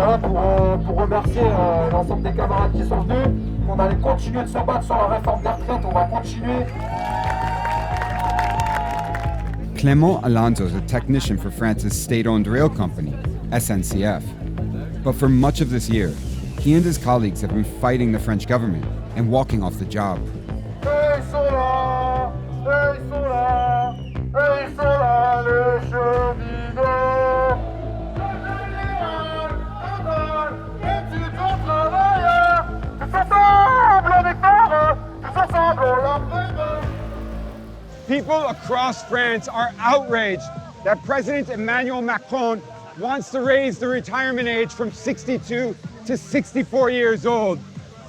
Voilà, pour remercier l'ensemble des camarades qui sont venus, qu'on allait continuer de se battre sur la réforme des retraites, on va continuer. Clément Alonso is a technician for France's state-owned rail company, SNCF. But for much of this year, he and his colleagues have been fighting the French government and walking off the job. Ils sont là, ils sont là, ils sont là, les cheminots. People across France are outraged that President Emmanuel Macron wants to raise the retirement age from 62 to 64 years old.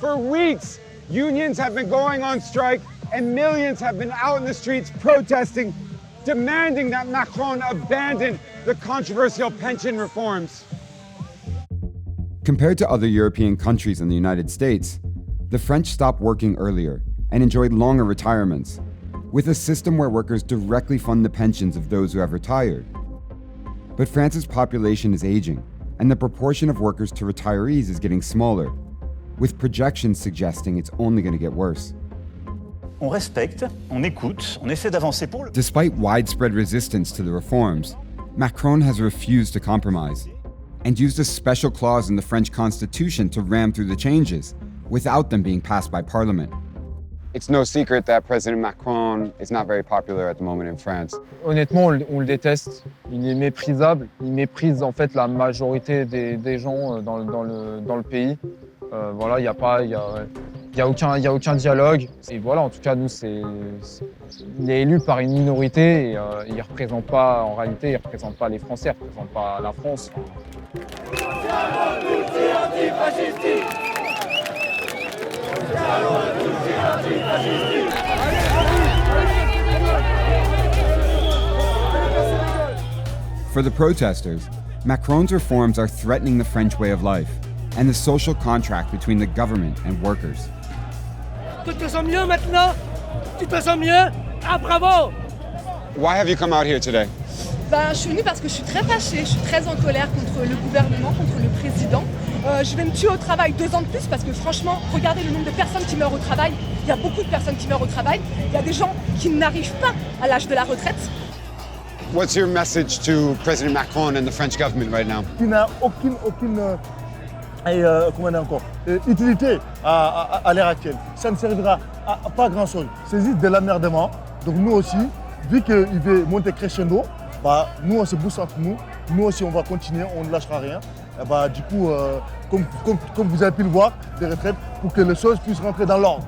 For weeks, unions have been going on strike and millions have been out in the streets protesting, demanding that Macron abandon the controversial pension reforms. Compared to other European countries and the United States, the French stopped working earlier and enjoyed longer retirements, with a system where workers directly fund the pensions of those who have retired. But France's population is aging, and the proportion of workers to retirees is getting smaller, with projections suggesting it's only going to get worse. On respecte, on écoute, on essaie d'avancer pour le... Despite widespread resistance to the reforms, Macron has refused to compromise and used a special clause in the French constitution to ram through the changes without them being passed by parliament. It's no secret that President Macron is not very popular at the moment in France. Honnêtement, on le déteste. Il est méprisable. Il méprise en fait la majorité des gens dans le pays. Voilà, il y a aucun dialogue. Et voilà, en tout cas, nous, il est élu par une minorité et il représente pas, en réalité, il représente pas les Français, il représente pas la France. For the protesters, Macron's reforms are threatening the French way of life and the social contract between the government and workers. Tu te sens mieux maintenant? Tu te sens mieux? Ah, bravo! Why have you come out here today? Je suis venue parce que je suis très fâchée, je suis très en colère contre le gouvernement, contre le président. Je vais me tuer au travail 2 ans de plus parce que franchement, regardez le nombre de personnes qui meurent au travail. Il y a beaucoup de personnes qui meurent au travail. Il y a des gens qui n'arrivent pas à l'âge de la retraite. What's your message to President Macron and the French government right now? Qui n'a aucune utilité à l'heure actuelle. Ça ne servira à pas grand-chose. C'est juste de l'emmerdement. Donc nous aussi, vu qu'il veut monter crescendo, nous on se booste entre nous. Nous aussi on va continuer, on ne lâchera rien. Du coup, comme vous avez pu le voir, des retraites pour que les choses puissent rentrer dans l'ordre.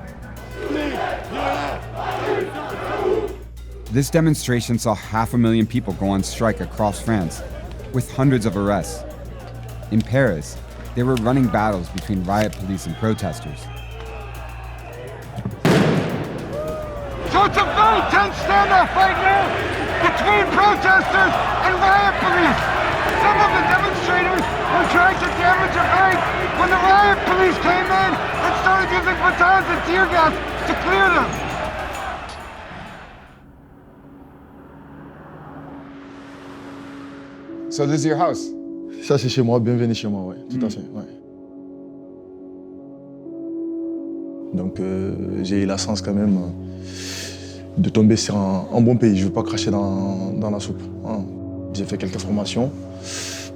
This demonstration saw 500,000 people go on strike across France, with hundreds of arrests. In Paris, they were running battles between riot police and protesters. So it's a very tense standoff right now between protesters and riot police. Some of the demonstrators were trying to damage a bank when the riot police came in and started using batons and tear gas to clear them. So this is your house? Ça c'est chez moi, bienvenue chez moi, ouais, tout à fait. Ouais. Donc j'ai eu la chance quand même de tomber sur un bon pays. Je ne veux pas cracher dans la soupe. Hein. J'ai fait quelques formations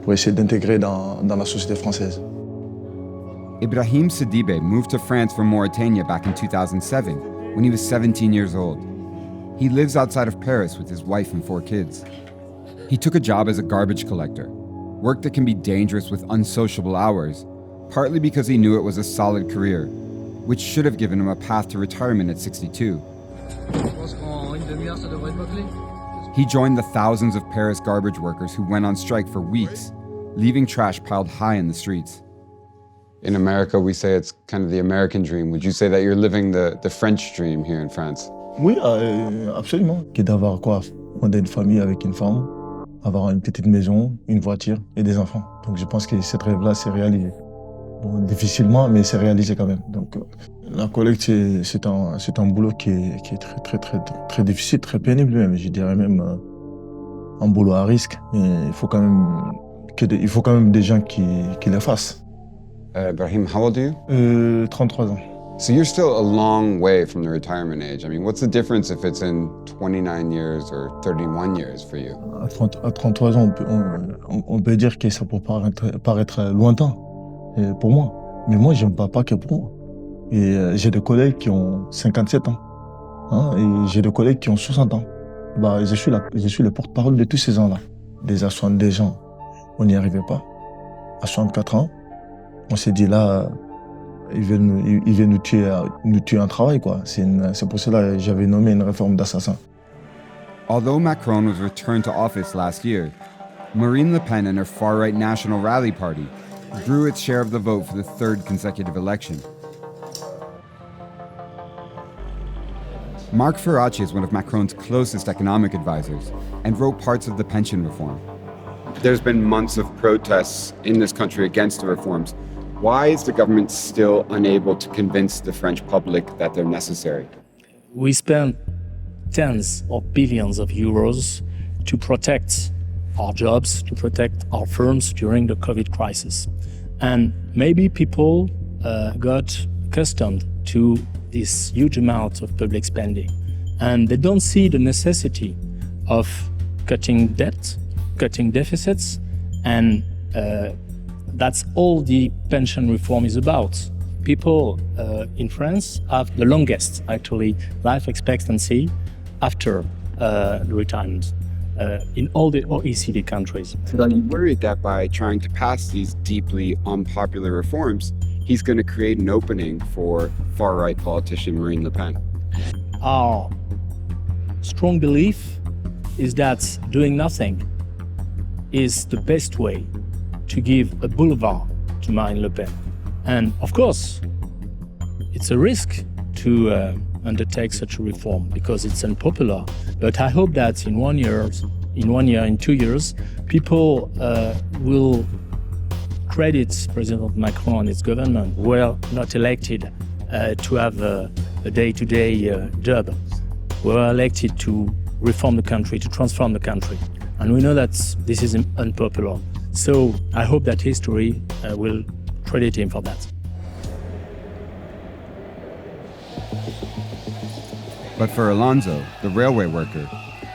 pour essayer d'intégrer dans la société française. Ibrahim Sidibe moved to France from Mauritania back in 2007 when he was 17 years old. He lives outside of Paris with his wife and 4 kids. He took a job as a garbage collector, work that can be dangerous with unsociable hours, partly because he knew it was a solid career, which should have given him a path to retirement at 62. He joined the thousands of Paris garbage workers who went on strike for weeks, leaving trash piled high in the streets. In America, we say it's kind of the American dream. Would you say that you're living the French dream here in France? Oui, absolument. Qui est d'avoir quoi? Fonder une famille avec une femme, avoir une petite maison, une voiture et des enfants. Donc je pense que cette rêve-là s'est réalisé. Bon, difficilement, mais c'est réalisé quand même. Donc la collecte, c'est un boulot qui est très difficile, très pénible même. Je dirais même un boulot à risque. Mais il faut quand même il faut quand même des gens qui les fassent. Ibrahim, how old are you? 33 ans. So you're still a long way from the retirement age. I mean, what's the difference if it's in 29 years or 31 years for you? À 33 ans, on peut dire que ça peut paraître lointain pour moi. Mais moi, je ne parle pas que pour moi. Et j'ai des collègues qui ont 57 ans. Hein, et j'ai des collègues qui ont 60 ans. Bah, je suis le porte-parole de tous ces gens-là. Déjà à 62 ans, on n'y arrivait pas. À 64 ans, on s'est dit là, il veut nous tuer un travail, quoi. C'est pour cela que j'avais nommé une réforme d'assassin. Although Macron was returned to office last year, Marine Le Pen and her far-right National Rally Party drew its share of the vote for the third consecutive election. Marc Faraci is one of Macron's closest economic advisors and wrote parts of the pension reform. There's been months of protests in this country against the reforms. Why is the government still unable to convince the French public that they're necessary? We spent tens of billions of euros to protect our jobs, to protect our firms during the COVID crisis. And maybe people got accustomed to this huge amount of public spending. And they don't see the necessity of cutting debt, cutting deficits, and that's all the pension reform is about. People in France have the longest, actually, life expectancy after retirement in all the OECD countries. So are you worried that by trying to pass these deeply unpopular reforms, he's going to create an opening for far-right politician Marine Le Pen? Our strong belief is that doing nothing is the best way to give a boulevard to Marine Le Pen. And of course, it's a risk to undertake such a reform because it's unpopular. But I hope that in 1 year, in 2 years, people will credit President Macron and his government were not elected to have a day-to-day job. We were elected to reform the country, to transform the country. And we know that this is unpopular. So I hope that history will credit him for that. But for Alonso, the railway worker,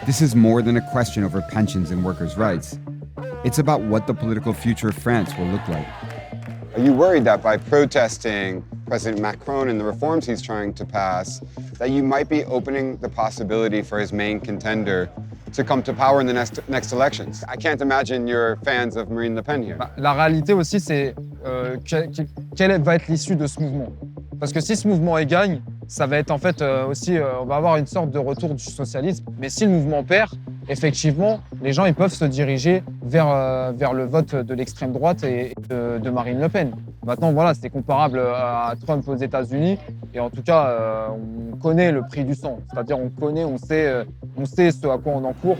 this is more than a question over pensions and workers' rights. It's about what the political future of France will look like. Are you worried that by protesting President Macron and the reforms he's trying to pass, that you might be opening the possibility for his main contender to come to power in the next elections? I can't imagine you're fans of Marine Le Pen here. La réalité aussi, c'est quelle va être l'issue de ce mouvement. Parce que si ce mouvement gagne, ça va être en fait aussi, on va avoir une sorte de retour du socialisme. Mais si le mouvement perd, effectivement, les gens ils peuvent se diriger vers le vote de l'extrême droite et de Marine Le Pen. Maintenant, voilà, c'est comparable à Trump aux États-Unis. Et en tout cas, on connaît le prix du sang. C'est-à-dire, on sait ce à quoi on encourt.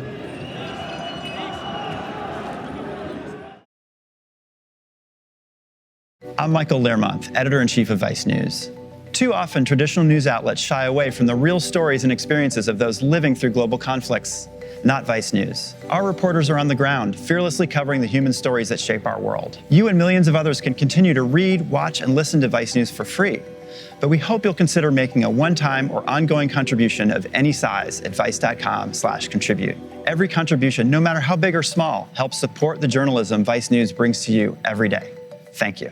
I'm Michael Learmonth, editor-in-chief of Vice News. Too often, traditional news outlets shy away from the real stories and experiences of those living through global conflicts. Not Vice News. Our reporters are on the ground, fearlessly covering the human stories that shape our world. You and millions of others can continue to read, watch, and listen to Vice News for free. But we hope you'll consider making a one-time or ongoing contribution of any size at vice.com/contribute. Every contribution, no matter how big or small, helps support the journalism Vice News brings to you every day. Thank you.